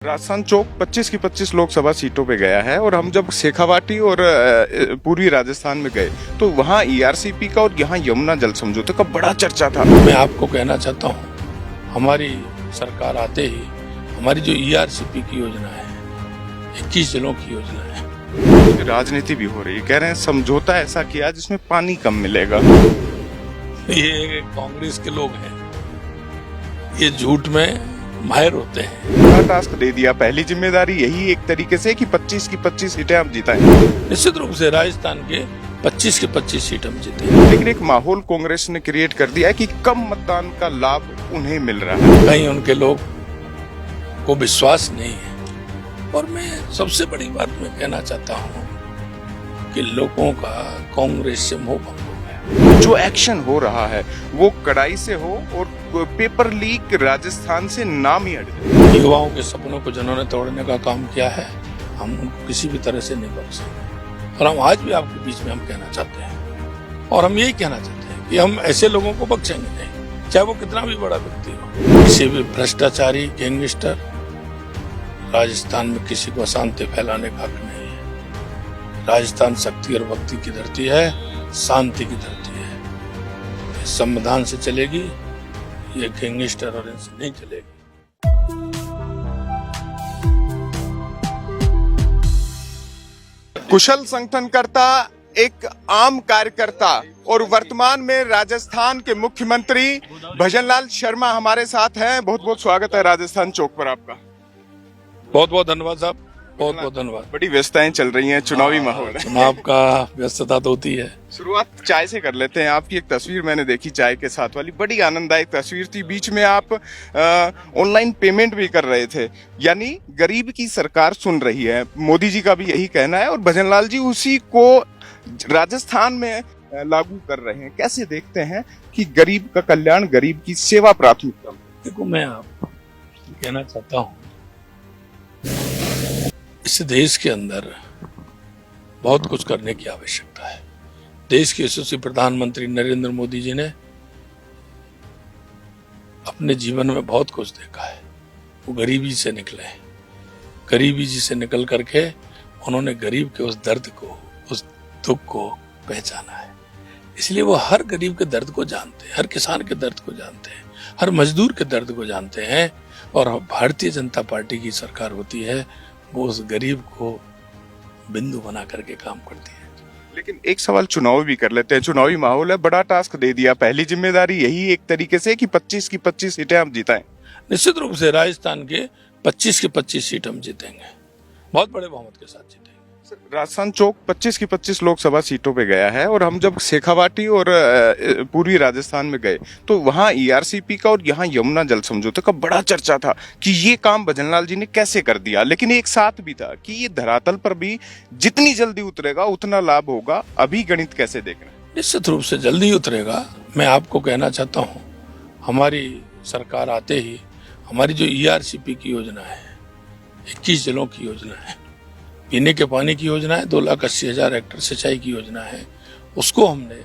राजस्थान चौक 25 की 25 लोकसभा सीटों पे गया है और हम जब शेखावाटी और पूर्वी राजस्थान में गए तो वहाँ ईआरसीपी का और यहाँ यमुना जल समझौते का बड़ा चर्चा था। मैं आपको कहना चाहता हूँ, हमारी सरकार आते ही हमारी जो ईआरसीपी की योजना है, 21 जिलों की योजना है, राजनीति भी हो रही है, कह रहे हैं समझौता ऐसा किया जिसमें पानी कम मिलेगा। ये कांग्रेस के लोग हैं, ये झूठ में माहिर होते हैं। बड़ा टास्क दे दिया, पहली जिम्मेदारी यही एक तरीके से कि 25 की 25 सीटें आप जिताएं। निश्चित रूप से राजस्थान के 25 के 25 सीट हम जीते। लेकिन एक माहौल कांग्रेस ने क्रिएट कर दिया है कि कम मतदान का लाभ उन्हें मिल रहा है। कहीं उनके लोग को विश्वास नहीं है। और मैं सबसे बड़ी बात मैं कहना चाहता हूँ कि लोगों का कांग्रेस से मोह भंग हो गया। जो एक्शन हो रहा है वो कड़ाई से हो और पेपर लीक राजस्थान से नाम ही हट जाए। युवाओं के सपनों को जिन्होंने तोड़ने का काम किया है, हम उनको किसी भी तरह से नहीं बख्श सकते। और हम आज भी आपके बीच में हम कहना चाहते हैं और हम यही कहना चाहते हैं कि हम ऐसे लोगों को बख्शेंगे नहीं, चाहे वो कितना भी बड़ा व्यक्ति हो। किसी भी भ्रष्टाचारी गैंगस्टर राजस्थान में किसी को अशांति फैलाने का हक नहीं है। राजस्थान शक्ति और भक्ति की धरती है, शांति की धरती है। ये संविधान से चलेगी, ये गैंगस्टर और इनसे नहीं चलेगी। कुशल संगठनकर्ता, एक आम कार्यकर्ता और वर्तमान में राजस्थान के मुख्यमंत्री भजनलाल शर्मा हमारे साथ हैं। बहुत बहुत स्वागत है राजस्थान चौक पर आपका। बहुत बहुत धन्यवाद साहब, बहुत बहुत धन्यवाद। बड़ी व्यस्तताएं चल रही हैं, चुनावी माहौल है। चुनाव का व्यस्तता तो होती है। शुरुआत चाय से कर लेते हैं। आपकी एक तस्वीर मैंने देखी चाय के साथ वाली, बड़ी आनंददायक तस्वीर थी। बीच में आप ऑनलाइन पेमेंट भी कर रहे थे, यानी गरीब की सरकार सुन रही है। मोदी जी का भी यही कहना है और भजनलाल जी उसी को राजस्थान में लागू कर रहे हैं। कैसे देखते हैं कि गरीब का कल्याण, गरीब की सेवा प्राथमिकता? देखो, मैं आपको कहना चाहता हूँ, इस देश के अंदर बहुत कुछ करने की आवश्यकता है। देश के यशस्वी प्रधानमंत्री नरेंद्र मोदी जी ने अपने जीवन में बहुत कुछ देखा है। वो गरीबी से निकले, गरीबी जी से निकल करके उन्होंने गरीब के उस दर्द को, उस दुख को पहचाना है। इसलिए वो हर गरीब के दर्द को जानते हैं, हर किसान के दर्द को जानते हैं, हर मजदूर के दर्द को जानते हैं। और भारतीय जनता पार्टी की सरकार होती है, वो उस गरीब को बिंदु बना करके काम करती है। लेकिन एक सवाल चुनाव भी कर लेते हैं। चुनावी माहौल है, बड़ा टास्क दे दिया, पहली जिम्मेदारी यही एक तरीके से कि 25 की 25 सीटें आप जिताएं। निश्चित रूप से राजस्थान के 25 के 25 सीट हम जीतेंगे, बहुत बड़े बहुमत के साथ जीतेंगे। राजस्थान चौक 25 की 25 लोकसभा सीटों पे गया है और हम जब शेखावाटी और पूर्वी राजस्थान में गए तो वहाँ ईआरसीपी का और यहाँ यमुना जल समझौते का बड़ा चर्चा था कि ये काम भजनलाल जी ने कैसे कर दिया। लेकिन एक साथ भी था कि ये धरातल पर भी जितनी जल्दी उतरेगा उतना लाभ होगा। अभी गणित कैसे देख रहे हैं? निश्चित रूप से जल्दी उतरेगा। मैं आपको कहना चाहता हूँ, हमारी सरकार आते ही हमारी जो ईआरसीपी की योजना है, 21 जिलों की योजना है, पीने के पानी की योजना है, 2,80,000 हेक्टेयर सिंचाई की योजना है, उसको हमने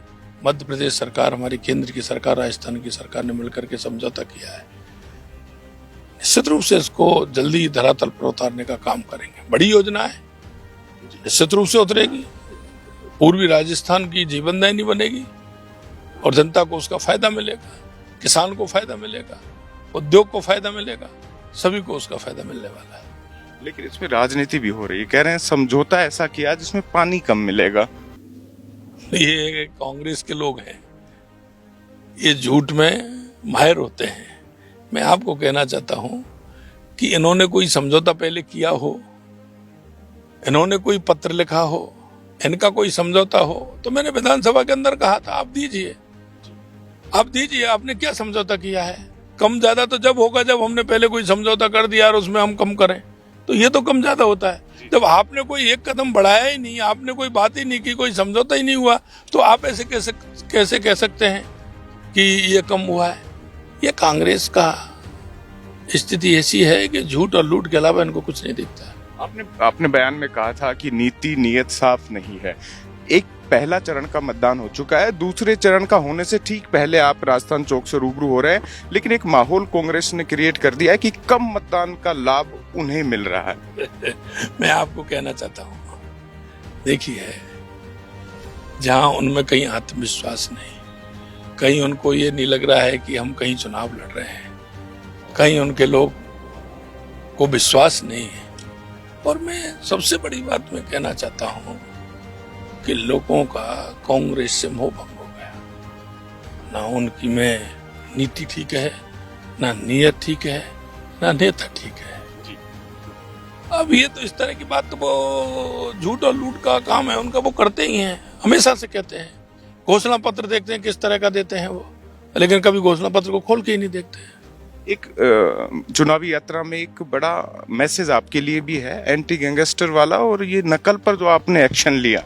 मध्य प्रदेश सरकार, हमारी केंद्र की सरकार, राजस्थान की सरकार ने मिलकर के समझौता किया है। निश्चित रूप से इसको जल्दी धरातल पर उतारने का काम करेंगे। बड़ी योजना है, निश्चित रूप से उतरेगी। पूर्वी राजस्थान की जीवनदायिनी बनेगी और जनता को उसका फायदा मिलेगा, किसान को फायदा मिलेगा, उद्योग को फायदा मिलेगा, सभी को उसका फायदा मिलने वाला है। लेकिन इसमें राजनीति भी हो रही है, कह रहे हैं समझौता ऐसा किया जिसमें पानी कम मिलेगा। ये कांग्रेस के लोग हैं, ये झूठ में माहिर होते हैं। मैं आपको कहना चाहता हूं कि इन्होंने कोई समझौता पहले किया हो, इन्होंने कोई पत्र लिखा हो, इनका कोई समझौता हो तो मैंने विधानसभा के अंदर कहा था, आप दीजिए, आप दीजिए, आपने क्या समझौता किया है? कम ज्यादा तो जब होगा जब हमने पहले कोई समझौता कर दिया और उसमें हम कम करें, तो ये तो कम ज्यादा होता है। जब आपने कोई एक कदम बढ़ाया ही नहीं, आपने कोई बात ही नहीं की, कोई समझौता ही नहीं हुआ, तो आप ऐसे कैसे कह सकते हैं कि ये कम हुआ है? ये कांग्रेस का स्थिति ऐसी है कि झूठ और लूट के अलावा इनको कुछ नहीं दिखता। आपने बयान में कहा था कि नीति नीयत साफ नहीं है। एक पहला चरण का मतदान हो चुका है, दूसरे चरण का होने से ठीक पहले आप राजस्थान चौक से रूबरू हो रहे हैं, लेकिन एक माहौल कांग्रेस ने क्रिएट कर दिया है कि कम मतदान का लाभ उन्हें मिल रहा है। मैं आपको कहना चाहता हूँ, देखिए, जहां उनमें कहीं आत्मविश्वास नहीं, कहीं उनको ये नहीं लग रहा है कि हम कहीं चुनाव लड़ रहे हैं, कहीं उनके लोग को विश्वास नहीं है। और मैं सबसे बड़ी बात मैं कहना चाहता हूं कि लोगों का कांग्रेस से मोह भंग हो गया। ना उनकी में नीति ठीक है, ना नीयत ठीक है, ना नेता ठीक है। अब ये तो इस तरह की बात तो वो झूठ और लूट का काम है उनका, वो करते ही हैं, हमेशा से कहते हैं। घोषणा पत्र देखते हैं किस तरह का देते हैं वो, लेकिन कभी घोषणा पत्र को खोल के ही नहीं देखते हैं। एक चुनावी यात्रा में एक बड़ा मैसेज आपके लिए भी है, एंटी गैंगस्टर वाला, और ये नकल पर जो आपने एक्शन लिया,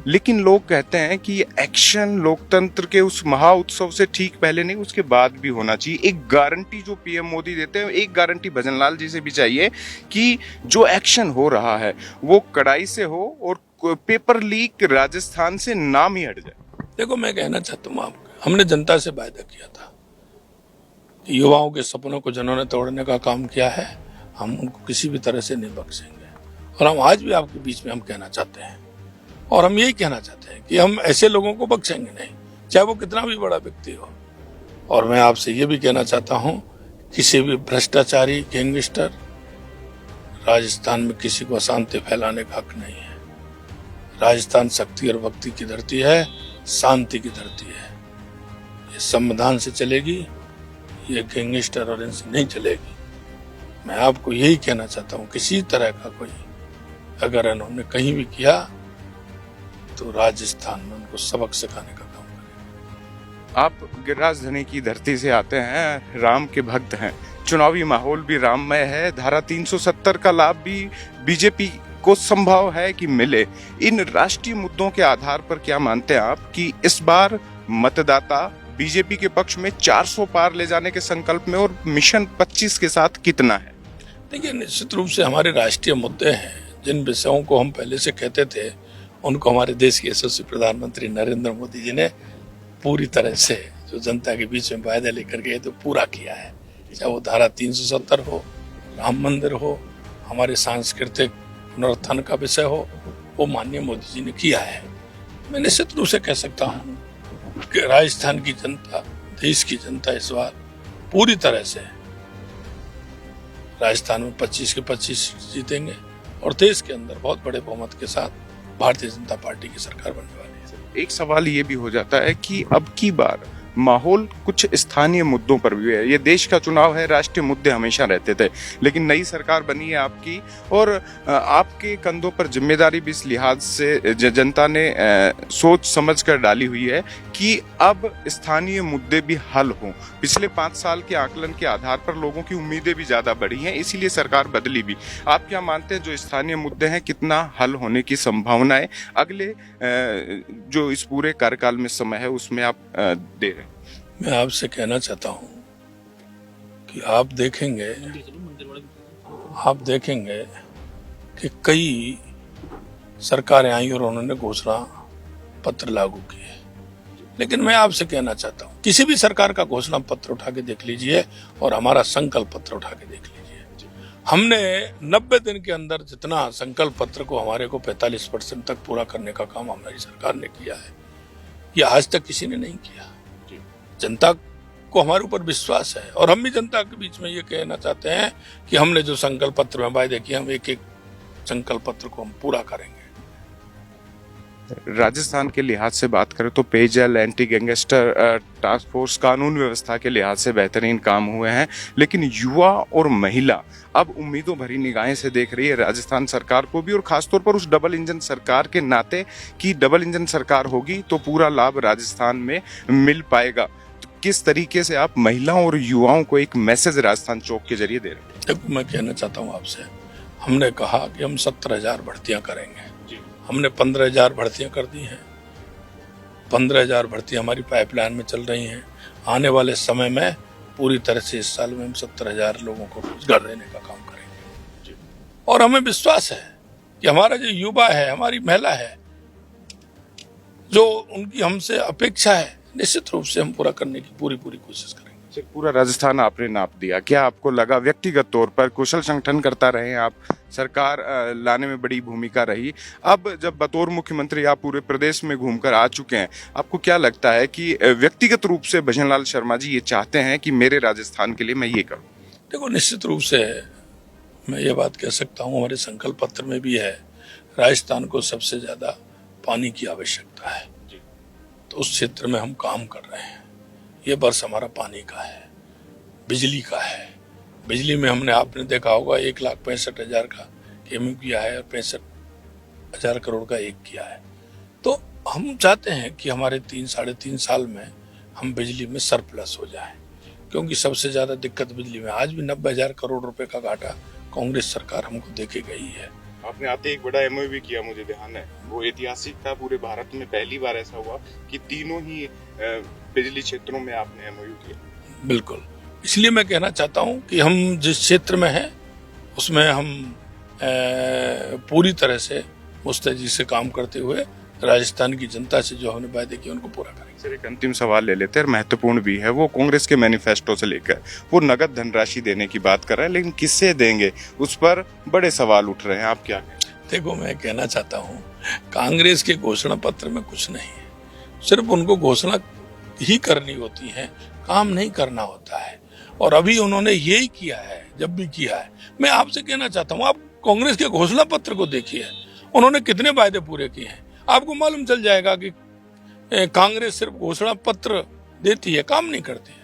लेकिन लोग कहते हैं कि ये एक्शन लोकतंत्र के उस महा उत्सव से ठीक पहले नहीं, उसके बाद भी होना चाहिए। एक गारंटी जो पीएम मोदी देते हैं, एक गारंटी भजनलाल जी से भी चाहिए कि जो एक्शन हो रहा है वो कड़ाई से हो और पेपर लीक राजस्थान से नाम ही हट जाए। देखो, मैं कहना चाहता हूँ आपको, हमने जनता से वायदा किया था कि युवाओं के सपनों को जिन्होंने तोड़ने का काम किया है, हम उनको किसी भी तरह से नहीं बख्शेंगे। और हम आज भी आपके बीच में हम कहना चाहते हैं, और हम यही कहना चाहते हैं कि हम ऐसे लोगों को बख्शेंगे नहीं, चाहे वो कितना भी बड़ा व्यक्ति हो। और मैं आपसे ये भी कहना चाहता हूं, किसी भी भ्रष्टाचारी गैंगस्टर राजस्थान में किसी को अशांति फैलाने का हक नहीं है। राजस्थान शक्ति और भक्ति की धरती है, शांति की धरती है। ये संविधान से चलेगी, ये गैंगस्टर और इनसे नहीं चलेगी। मैं आपको यही कहना चाहता हूं, किसी तरह का कोई अगर इन्होंने कहीं भी किया तो राजस्थान में उनको सबक सिखाने का काम करें। आप राजधानी की धरती से आते हैं, राम के भक्त हैं, चुनावी माहौल भी राममय है, धारा 370 का लाभ भी बीजेपी को संभव है कि मिले। इन राष्ट्रीय मुद्दों के आधार पर क्या मानते हैं आप कि इस बार मतदाता बीजेपी के पक्ष में 400 पार ले जाने के संकल्प में, और मिशन 25 के साथ कितना है? देखिए, निश्चित रूप से हमारे राष्ट्रीय मुद्दे हैं, जिन विषयों को हम पहले से कहते थे, उनको हमारे देश के यशस्वी प्रधानमंत्री नरेंद्र मोदी जी ने पूरी तरह से जो जनता के बीच में वायदा लेकर गए तो पूरा किया है। चाहे वो धारा 370 हो, राम मंदिर हो, हमारे सांस्कृतिक पुनरुत्थान का विषय हो, वो माननीय मोदी जी ने किया है। मैं निश्चित रूप से कह सकता हूँ कि राजस्थान की जनता, देश की जनता इस बार पूरी तरह से राजस्थान में 25 के 25 जीतेंगे, और देश के अंदर बहुत बड़े बहुमत के साथ भारतीय जनता पार्टी की सरकार बनने वाली है। एक सवाल ये भी हो जाता है कि अब की बार माहौल कुछ स्थानीय मुद्दों पर भी है। ये देश का चुनाव है, राष्ट्रीय मुद्दे हमेशा रहते थे, लेकिन नई सरकार बनी है आपकी, और आपके कंधों पर जिम्मेदारी भी इस लिहाज से जनता ने सोच समझ कर डाली हुई है कि अब स्थानीय मुद्दे भी हल हों। पिछले 5 साल के आकलन के आधार पर लोगों की उम्मीदें भी ज्यादा बढ़ी हैं, इसीलिए सरकार बदली भी। आप क्या मानते हैं, जो स्थानीय मुद्दे हैं, कितना हल होने की संभावना है अगले जो इस पूरे कार्यकाल में समय है उसमें आप दे रहे हैं? मैं आपसे कहना चाहता हूं कि आप देखेंगे कि कई सरकारें आई और उन्होंने घोषणा पत्र लागू किए, लेकिन मैं आपसे कहना चाहता हूं, किसी भी सरकार का घोषणा पत्र उठा के देख लीजिए और हमारा संकल्प पत्र उठा के देख लीजिए। हमने 90 दिन के अंदर जितना संकल्प पत्र को हमारे को 45% तक पूरा करने का काम हमारी सरकार ने किया है, ये आज तक किसी ने नहीं किया। जनता को हमारे ऊपर विश्वास है, और हम भी जनता के बीच में ये कहना चाहते हैं कि हमने जो संकल्प पत्र में वायदे किए, हम एक एक संकल्प पत्र को हम पूरा करेंगे। राजस्थान के लिहाज से बात करें तो पेयजल, एंटी गैंगस्टर टास्क फोर्स, कानून व्यवस्था के लिहाज से बेहतरीन काम हुए हैं, लेकिन युवा और महिला अब उम्मीदों भरी निगाहें से देख रही है राजस्थान सरकार को भी, और खासतौर पर उस डबल इंजन सरकार के नाते कि डबल इंजन सरकार होगी तो पूरा लाभ राजस्थान में मिल पाएगा। तो किस तरीके से आप महिलाओं और युवाओं को एक मैसेज राजस्थान चौक के जरिए दे रहे हैं? देखो, मैं कहना चाहता हूँ आपसे, हमने कहा कि हम 17,000 भर्तियां करेंगे, हमने 15,000 भर्तियां कर दी हैं। 15,000 भर्तियां हमारी पाइपलाइन में चल रही हैं। आने वाले समय में पूरी तरह से इस साल में हम 70,000 लोगों को रोजगार देने का काम करेंगे, और हमें विश्वास है कि हमारा जो युवा है, हमारी महिला है, जो उनकी हमसे अपेक्षा है निश्चित रूप से हम पूरा करने की पूरी कोशिश करेंगे। पूरा राजस्थान आपने नाप दिया, क्या आपको लगा व्यक्तिगत तौर पर कुशल संगठन करता रहे आप, सरकार लाने में बड़ी भूमिका रही, अब जब बतौर मुख्यमंत्री आप पूरे प्रदेश में घूमकर आ चुके हैं, आपको क्या लगता है कि व्यक्तिगत रूप से भजनलाल शर्मा जी ये चाहते हैं कि मेरे राजस्थान के लिए मैं ये करूं? देखो, निश्चित रूप से मैं ये बात कह सकता हूँ, हमारे संकल्प पत्र में भी है, राजस्थान को सबसे ज्यादा पानी की आवश्यकता है, तो उस क्षेत्र में हम काम कर रहे हैं। ये वर्ष हमारा पानी का है, बिजली का है। बिजली में हमने, आपने देखा होगा, 1,65,000 का केमयू किया है और 65,000 करोड़ का एक किया है। तो हम चाहते हैं कि हमारे 3-3.5 साल में हम बिजली में सरप्लस हो जाए, क्योंकि सबसे ज्यादा दिक्कत बिजली में, आज भी 90,000 करोड़ रुपए का घाटा कांग्रेस सरकार हमको देके गई है। आपने आते एक बड़ा एमओयू भी किया, मुझे ध्यान है, वो ऐतिहासिक था, पूरे भारत में पहली बार ऐसा हुआ कि तीनों ही बिजली क्षेत्रों में आपने एमओयू किया। बिल्कुल, इसलिए मैं कहना चाहता हूं कि हम जिस क्षेत्र में हैं उसमें हम पूरी तरह से मुस्तैदी से काम करते हुए राजस्थान की जनता से जो हमने वायदे किए उनको पूरा करेंगे। सर, एक अंतिम सवाल ले लेते हैं, महत्वपूर्ण भी है, वो कांग्रेस के मैनिफेस्टो से लेकर वो नगद धनराशि देने की बात कर रहे हैं, लेकिन किससे देंगे उस पर बड़े सवाल उठ रहे हैं, आप क्या कहें? देखो, मैं कहना चाहता हूँ, कांग्रेस के घोषणा पत्र में कुछ नहीं है, सिर्फ उनको घोषणा ही करनी होती है, काम नहीं करना होता है। और अभी उन्होंने यही किया है, जब भी किया है। मैं आपसे कहना चाहता हूँ, आप कांग्रेस के घोषणा पत्र को देखिए, उन्होंने कितने वायदे पूरे किए हैं, आपको मालूम चल जाएगा कि कांग्रेस सिर्फ घोषणा पत्र देती है, काम नहीं करती है।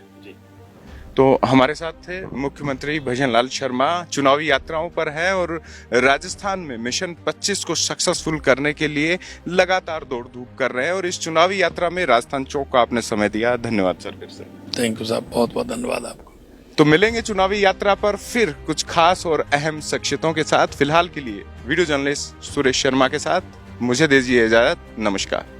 तो हमारे साथ थे मुख्यमंत्री भजनलाल शर्मा, चुनावी यात्राओं पर है और राजस्थान में मिशन 25 को सक्सेसफुल करने के लिए लगातार दौड़ धूप कर रहे हैं, और इस चुनावी यात्रा में राजस्थान चौक का आपने समय दिया, धन्यवाद सर। फिर से थैंक यू साहब, बहुत बहुत धन्यवाद आपको। तो मिलेंगे चुनावी यात्रा पर फिर कुछ खास और अहम शख्सियतों के साथ। फिलहाल के लिए वीडियो जर्नलिस्ट सुरेश शर्मा के साथ मुझे दीजिए इजाजत, नमस्कार।